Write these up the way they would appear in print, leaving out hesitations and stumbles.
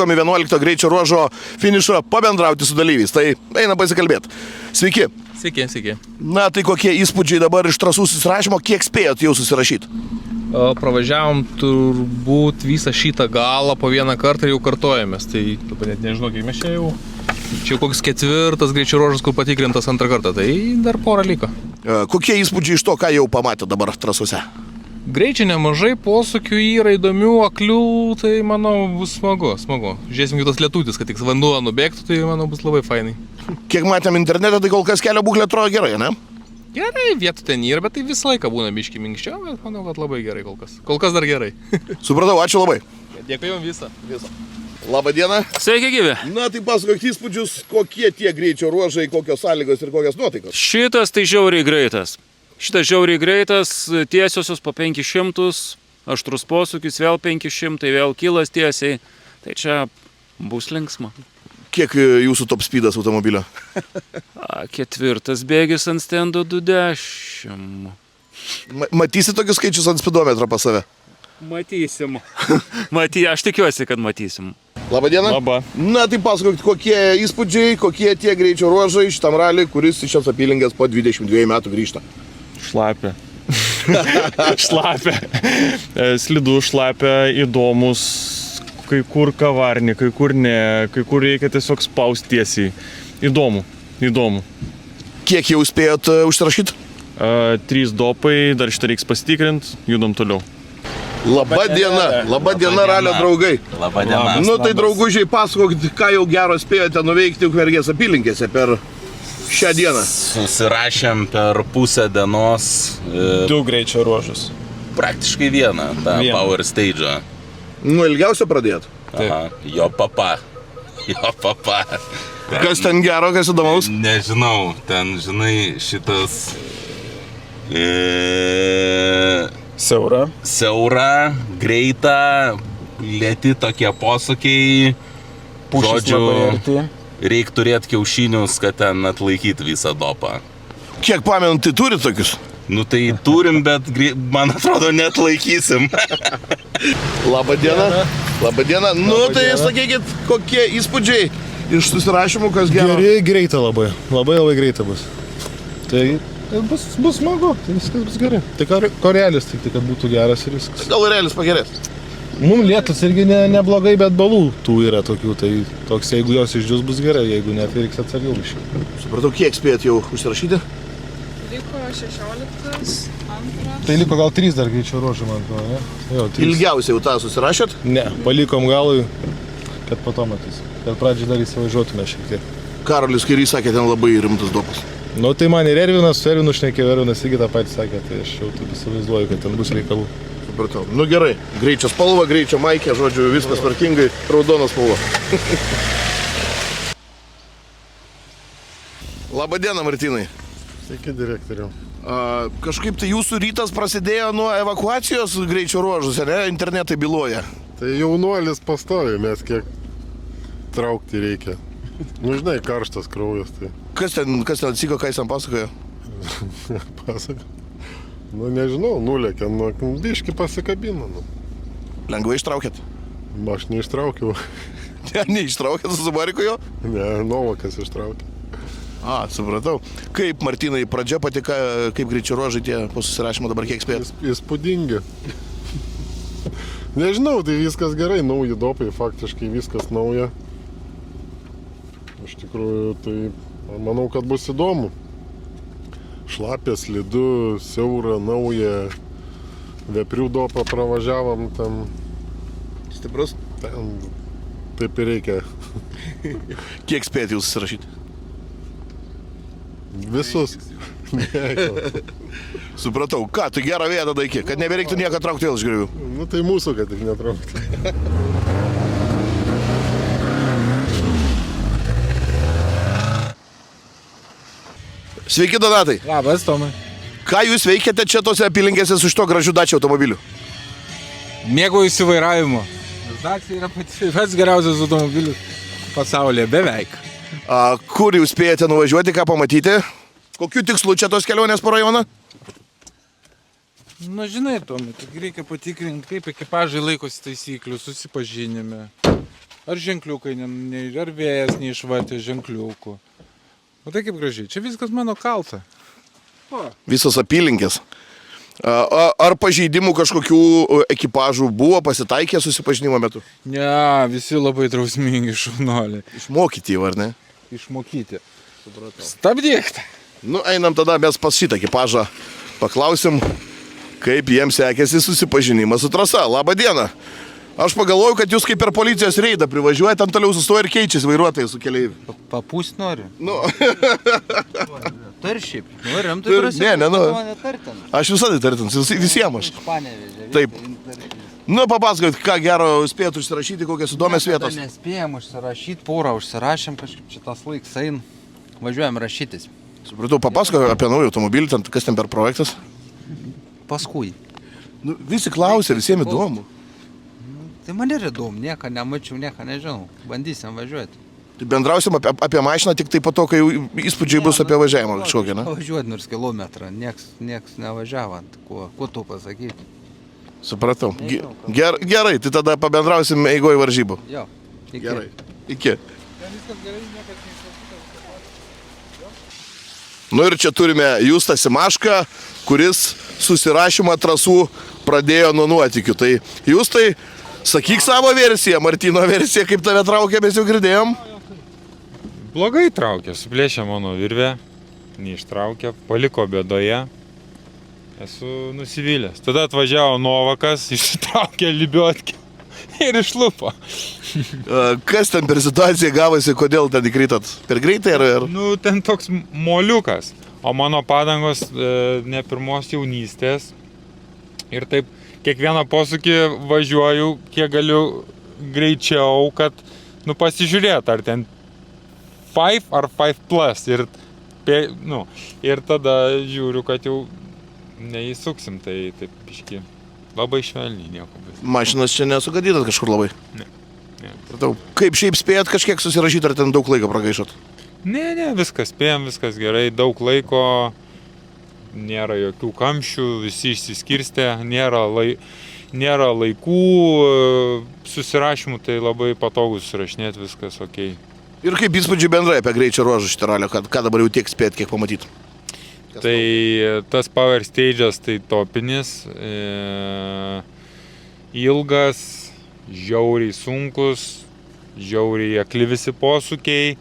atvykom į 11 greičio ruožo finišą pabendrauti su dalyviais. Tai eina pasikalbėti. Sveiki. Sveiki. Na, tai kokie įspūdžiai dabar iš trasų susirašymo, kiek spėjot jau susirašyti? Pravažiavom turbūt visą šitą galą po vieną kartą ir jau kartojamės. Tai dabar net nežinau, kiek mes čia jau. Čia koks 4 greičio ruožas, kur patikrintas antrą kartą. Tai dar porą liko. Kokie įspūdžiai iš to, ką jau pamatė dabar trasose? Greičiai nemažai, posūkių yra įdomių, aklių, tai manau bus smagu. Žiūrėsim, kitas lietutis, kad tik vanduo nubėgtų, tai manau bus labai fainai. Kiek matėm internete, tai kol kas kelio būklė atrodo gerai, ne? Gerai, vietų ten yra, bet tai visą laiką būna biški minkščiau, bet manau, kad labai gerai kol kas. Kol kas dar gerai. Supratau, ačiū labai. Dėkui jums visą. Labą dieną. Sveiki gyvi. Na, tai pasakok įspūdžius, kokie tie greičio ruožai, kokios sąlygos ir kokios nuotaikos. Šitas tai žiauriai greitas. Tiesiosios po 500, aštrus posūkis vėl 500, vėl kilas tiesiai. Tai čia bus linksma. Kiek jūsų top speedas automobilio? 4 bėgis ant stendo 20. Matysi tokius skaičius ant speedometro pas save? Matysim. Aš tikiuosi, kad matysim. Labą dieną. Labą. Na, tai pasakok, kokie įspūdžiai, kokie tie greičio ruožai šitam raliui, kuris iš šios apylinkės po 22 metų grįžta. Šlapia. Slidu šlapia, įdomus, kai kur kavarni, kai kur ne, kai kur reikia tiesiog spausti tiesiai. Įdomu. Kiek jau spėjot užsirašyti? 3 dopai, dar šitą reiks pasitikrinti, judam toliau. Labą dieną, ralio draugai. Labą dieną. Nu tai draugužiai, pasakokit, ką jau gero spėjote nuveikti Ukmergės apylinkėse per šią dieną. Susirašėm per pusę dienos 2 greičio ruožus. praktiškai vieną, tą Power Stage'ą. Nu, ilgiausia pradėt. Aha, jo papa. Kas ten gero, kas įdomaus? Nežinau, ten, žinai, šitas... Siaura, greita, lėti tokie posūkiai. Žodžiu, reik turėti kiaušinius, kad ten atlaikyti visą dopą. Kiek pamenu, tai turit tokius? Nu tai turim, bet man atrodo neatlaikysim. Labą dieną. Nu tai sakykit, kokie įspūdžiai iš susirašymų, kas gero? Greita labai greita bus. Tai bus smagu, tai viskas bus gerai. Tai korelis tik, kad būtų geras ir viskas. Gal realis pagerės? Mums lietus irgi neblogai, bet balų tų yra tokių, tai toks, jeigu jos išdžius bus gerai, jeigu ne, tai reiks atsargiau biškį. Supratau, kiek spėjot jau užsirašyti? Liko 16, 2. Tai liko gal 3 dar greičio ruožų, man to, ne? Jo, 3. Ilgiausiai jau tą susirašėt? Ne, palikom galui, kad po to matys. Kad pradžiai dar įsivažiuotume šiek tiek. Karolis Kairys sakė, ten labai rimtas dopas. Nu tai man ir Ervinas, su Ervinu šnekėjo, Ervinas irgi tą patį sakė, tai aš jau taip įsivaizduoju, kad ten bus reikalų. Supratau. Nu gerai, greičio spalva, greičio maikė, žodžiu, viskas tvarkingai, raudona spalva. Labą dieną, Martynai. Sveiki, direktoriau. Kažkaip tai jūsų rytas prasidėjo nuo evakuacijos greičio ruožuose, ne? Internetai byloja. Tai jaunuolis pastovi, mes kiek traukti reikia. Nu, žinai, karštas kraujas, tai... Kas ten atsiko, ką jis ten pasakojo? Pasakojo. Nu, nežinau, nulėkė, nu, biškį pasikabino, nu. Lengvai ištraukėt? Aš neištraukiau. Neištraukėt su Subariko jo? Ne, Novakas ištraukė. Supratau. Kaip, Martynai, pradžia patika, kaip greičio ruožai tie po susirašymo dabar kiek spėjot? Įspūdingi. Nežinau, tai viskas gerai, nauji dopai, faktiškai viskas nauja. Iš tikrųjų, tai manau, kad bus įdomu. Šlapė, slidu, siaura, nauja. Veprių dopą pravažiavom ten. Stiprus? Ten taip ir reikia. Kiek spėjot jūs susirašyti? Visus. Supratau. Ką, tu gerą vietą daiki, kad nebereiktų nieko traukti vėl iš griovių. Nu tai mūsų, kad tik netraukti. Sveiki, Donatai. Labas, Tomai. Ką jūs veikiate čia tose apylinkėse su šito gražiu Dacia automobiliu? Mėgaujuosi vairavimu. Dacia yra pats geriausias automobilis pasaulyje, beveik. Kur jūs spėjate nuvažiuoti, ką pamatyti? Kokiu tikslu čia tos kelionės po rajoną? Nu, žinai, Tomai, tik reikia patikrinti, kaip ekipažai laikosi taisyklių, susipažinime. Ar ženkliukai, ar vėjas neišvartė ženkliukų. O tai kaip gražiai, čia viskas mano kalta. Visos apylinkės. Ar pažeidimų kažkokių ekipažų buvo pasitaikę susipažinimo metu? Ne, visi labai drausmingi šaunuoliai. Išmokyti jau, ar ne? Išmokyti. Stabdyk. Nu, einam tada mes pas šitą ekipažą. Paklausim, kaip jiems sekėsi susipažinimas su trasa. Labą dieną. Aš pagalvoju, kad jūs kaip per policijos reidą privažiuojate, ant toliau sustoja ir keičiasi vairuotojai su keleiviu. Papūst nori? Nu. Tar šiaip. Nu, rimtai prasė. Ne, aš visada tartins, visiems aš. Taip. Nu, papasakot, ką gero spėjot užsirašyti, kokias įdomias vietos. Nespėjom užsirašyti, porą užsirašėm, kažkaip čia tas laiks ein. Važiuojam rašytis. Supratau, papasakot apie naują automobilį, kas ten per projektas? Paskui. Nu, visi klausia, visiems įdomu. Tai man ir įdomu, nieko nemačiau, nieko nežinau. Bandysim važiuoti. Tai bendrausim apie mašiną tik tai po to, kai įspūdžiai bus apie važiavimą kažkokią, ne? Važiuoti nors kilometrą, nieks nevažiavant. Kuo tu pasakyti? Supratau. Gerai, tai tada pabendrausim eigoj varžybų. Jo. Iki. Gerai. Iki. Nu ir čia turime Justą Simašką, kuris susirašymą trasų pradėjo nuo nuotykių. Tai Justai, sakyk savo versiją, Martyno versiją, kaip tave traukė, mes jau girdėjom. Blogai traukė, suplėšė mano virvę, neištraukė, paliko bėdoje. Esu nusivylęs. Tada atvažiavo Novakas, išsitraukė libiotkę ir išlupo. Kas ten per situaciją gavosi, kodėl ten įkritot? Per greitai ar? Nu, ten toks moliukas, o mano padangos ne pirmos jaunystės. Ir taip kiekvieną posūkį važiuoju, kiek galiu greičiau, kad pasižiūrėt, ar ten 5 ar 5 plus. Ir tada žiūriu, kad jau neįsuksim, tai taip biški labai švelniai nieko bus. Mašinas čia nesugadytas kažkur labai? Ne. Kaip šiaip spėjat kažkiek susirašyti, ar ten daug laiko pragaišot? Ne, viskas spėjom, viskas gerai, daug laiko, nėra jokių kamščių, visi išsiskirstė, nėra laikų susirašymų, tai labai patogu susirašinėti, viskas ok. Ir kaip įspūdžiai bendrai apie greičio ruožą šitą ralio, ką dabar jau tiek spėjat, kiek pamatyt? Tai tas Power Stage'as tai topinis, ilgas, žiauriai sunkus, žiauriai akli visi posūkiai.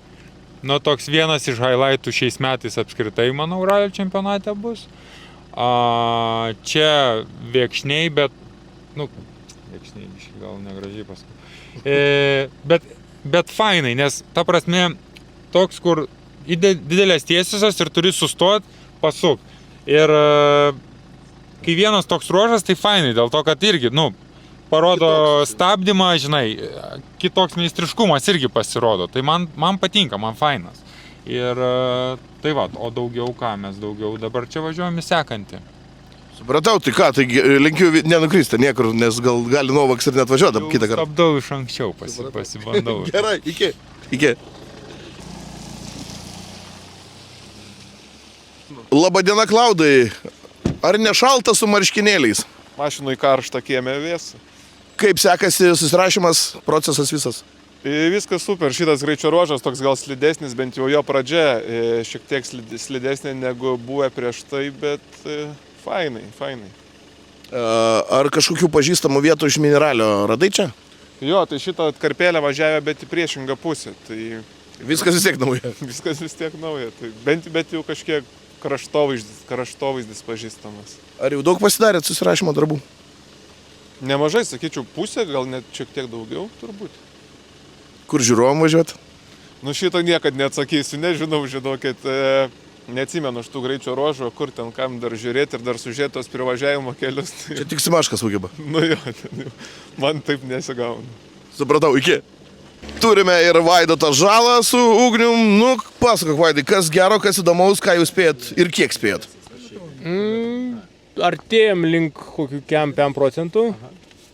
Nu, toks vienas iš highlightų šiais metais apskritai, manau, ralio čempionate bus. Čia viekšniai, bet, viekšniai, gal negražiai paskui. Bet fainai, nes ta prasme, toks, kur didelės tiesiosios ir turi sustot, pasuk. Ir kai vienas toks ruožas, tai fainai, dėl to, kad irgi, parodo stabdymą, žinai, kitoks meistriškumas irgi pasirodo. Tai man patinka, man fainas. Ir tai va, o daugiau ką, mes daugiau dabar čia važiuojame sekantį. Supratau, tai ką, tai linkiu nenukristi niekur, nes gali Novaks ir net važiuoti kitą kartą. Stabdau iš anksčiau, pasibandau. Gerai, iki. Labadiena, Klaudai. Ar nešalta su marškinėliais? Mašinui karšta, kieme vėsu. Kaip sekasi susirašymas, procesas visas? Viskas super, šitas greičio ruožas toks gal slidesnis, bent jau jo pradžia šiek tiek slidesnė negu buvę prieš tai, bet fainai. Ar kažkokių pažįstamų vietų iš Mineralio radai čia? Jo, tai šitą atkarpėlę važiavę, bet į priešingą pusę. Tai viskas vis tiek nauja. Viskas vis tiek nauja, tai bent jau kažkiek kraštovaizdis pažįstamas. Ar jau daug pasidarėt susirašymo darbų? Nemažai, sakyčiau, pusė, gal net šiek tiek daugiau, turbūt. Kur žiūrovom važiuot? Šito niekad neatsakysiu, nežinau, žinokit, neatsimenu šitų greičio ruožų, kur ten kam dar žiūrėti ir dar sužiūrėti tos privažiavimo kelius. Čia tik Simaškas sugeba. Man taip nesigauna. Supratau, iki. Turime ir Vaidotą Žalą su Ugnium. Pasakok, Vaidai, kas gero, kas įdomaus, ką jūs spėjat ir kiek spėjat? Artėjom link kokių 5 procentų.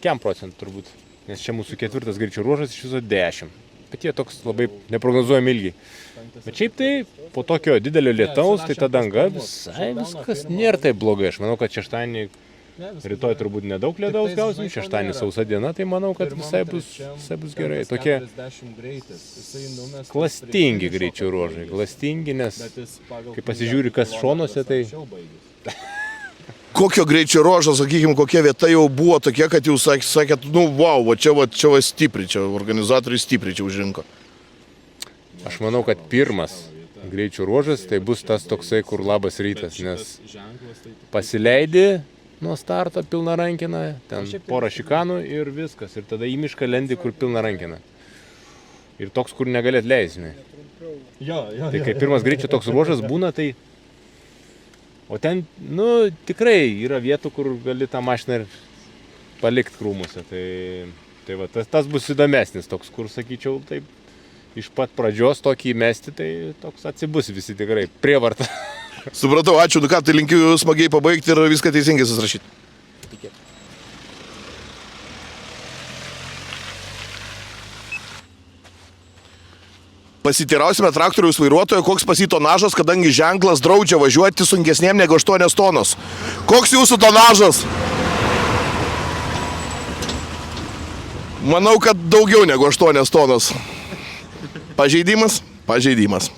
5 procentų turbūt. Nes čia mūsų 4 greičio ruožas iš viso 10. Bet jie toks labai neprognozuojami ilgiai. Bet šiaip tai po tokio didelio lietaus, tai ta danga visai viskas nėra taip blogai. Aš manau, kad šeštadienį Rytoj turbūt nedaug lietaus gausim, šeštadienį sausa diena, tai manau, kad visai bus gerai. Tokie klastingi greičio ruožai, klastingi, nes kai pasižiūri, kas šonuose, tai... Kokio greičio ruožo, sakykime, kokia vieta jau buvo tokia, kad jūs sakėt, nu, wow, čia stipriai, čia organizatoriai stipriai čia užrinko. Aš manau, kad pirmas greičio ruožas tai bus tas toksai, kur labas rytas, nes pasileidi nuo starto pilna rankina, ten porą šikanų ir viskas. Ir tada į mišką lendi, kur pilna rankina. Ir toks, kur negalėt leisime. Tai kai pirmas greičio toks ruožas būna, tai... O ten, nu, tikrai yra vietų, kur gali tą mašiną ir palikti krūmuose. Tai va, tas bus įdomesnis toks, kur, sakyčiau, taip, iš pat pradžios tokį įmesti, tai toks atsibus visi tikrai, prievarta. Supratau, ačiū, nu ką, tai linkiu smagiai pabaigti ir viską teisingai susirašyti. Pasiteirausime traktoriaus vairuotojo, koks pas jį tonažas, kadangi ženklas draudžia važiuoti sunkesnėm negu 8 tonos. Koks jūsų tonažas? Manau, kad daugiau negu 8 tonos. Pažeidimas? Pažeidimas.